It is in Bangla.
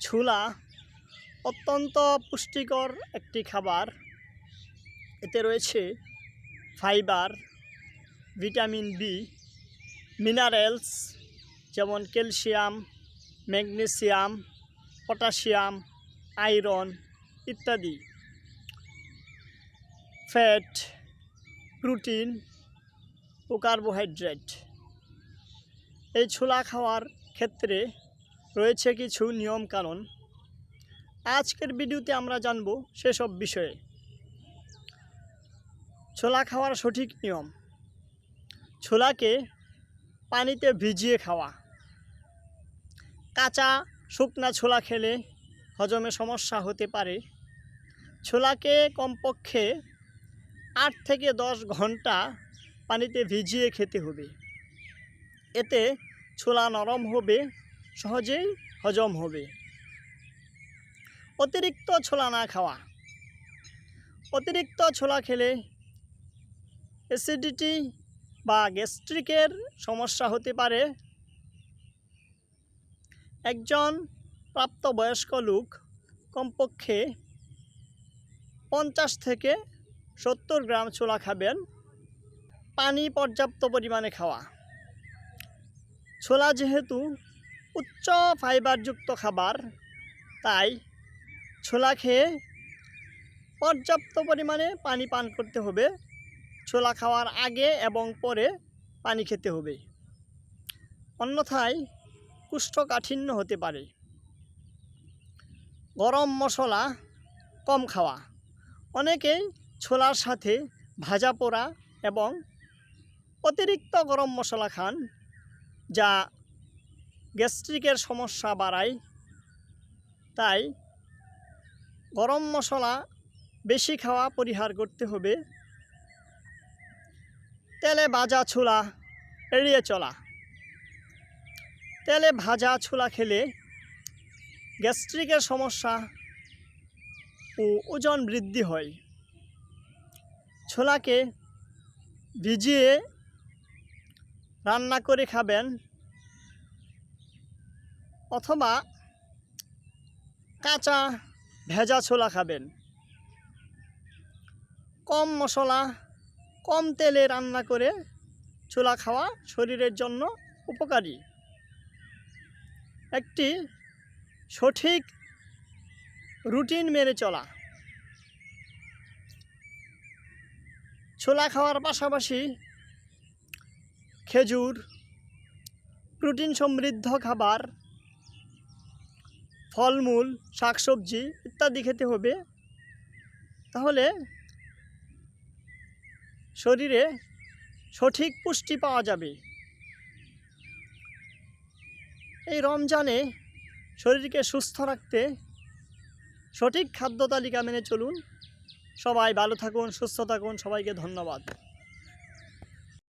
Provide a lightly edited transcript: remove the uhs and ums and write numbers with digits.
ছোলা অত্যন্ত পুষ্টিকর একটি খাবার। এতে রয়েছে ফাইবার, ভিটামিন বি, মিনারেলস যেমন ক্যালসিয়াম, ম্যাগনেসিয়াম, পটাশিয়াম, আয়রন ইত্যাদি, ফ্যাট, প্রোটিন ও কার্বোহাইড্রেট। এই ছোলা খাওয়ার ক্ষেত্রে রয়েছে কিছু নিয়মকানুন। আজকের ভিডিওতে আমরা জানব সেসব বিষয়ে। ছোলা খাওয়ার সঠিক নিয়ম: ছোলাকে পানিতে ভিজিয়ে খাওয়া। কাঁচা শুকনা ছোলা খেলে হজমে সমস্যা হতে পারে। ছোলাকে কমপক্ষে 8 থেকে 10 ঘন্টা পানিতে ভিজিয়ে খেতে হবে। এতে ছোলা নরম হবে, সহজেই হজম হবে। অতিরিক্ত ছোলা না খাওয়া। অতিরিক্ত ছোলা খেলে অ্যাসিডিটি বা গ্যাস্ট্রিকের সমস্যা হতে পারে। একজন প্রাপ্তবয়স্ক লোক কমপক্ষে 50 থেকে 70 গ্রাম ছোলা খাবেন। পানি পর্যাপ্ত পরিমাণে খাওয়া। ছোলা যেহেতু উচ্চ ফাইবারযুক্ত খাবার, তাই ছোলা খেয়ে পর্যাপ্ত পরিমাণে পানি পান করতে হবে। ছোলা খাওয়ার আগে এবং পরে পানি খেতে হবে, অন্যথায় কোষ্ঠকাঠিন্য হতে পারে। গরম মশলা কম খাওয়া। অনেকেই ছোলার সাথে ভাজা পোড়া এবং অতিরিক্ত গরম মশলা খান, যা গ্যাস্ট্রিকের সমস্যা বাড়ায়। তাই গরম মশলা বেশি খাওয়া পরিহার করতে হবে। তেলে ভাজা ছোলা এড়িয়ে চলা। তেলে ভাজা ছোলা খেলে গ্যাস্ট্রিকের সমস্যা ও ওজন বৃদ্ধি হয়। ছোলাকে ভিজিয়ে রান্না করে খাবেন, অথবা কাঁচা ভেজা ছোলা খাবেন। কম মশলা, কম তেলে রান্না করে ছোলা খাওয়া শরীরের জন্য উপকারী। একটি সঠিক রুটিন মেনে চলা। ছোলা খাওয়ার পাশাপাশি খেজুর, প্রোটিন সমৃদ্ধ খাবার, ফলমূল, শাকসবজি ইত্যাদি খেতে হবে। তাহলে শরীরে সঠিক পুষ্টি পাওয়া যাবে। এই রমজানে শরীরকে সুস্থ রাখতে সঠিক খাদ্য তালিকা মেনে চলুন। সবাই ভালো থাকুন, সুস্থ থাকুন। সবাইকে ধন্যবাদ।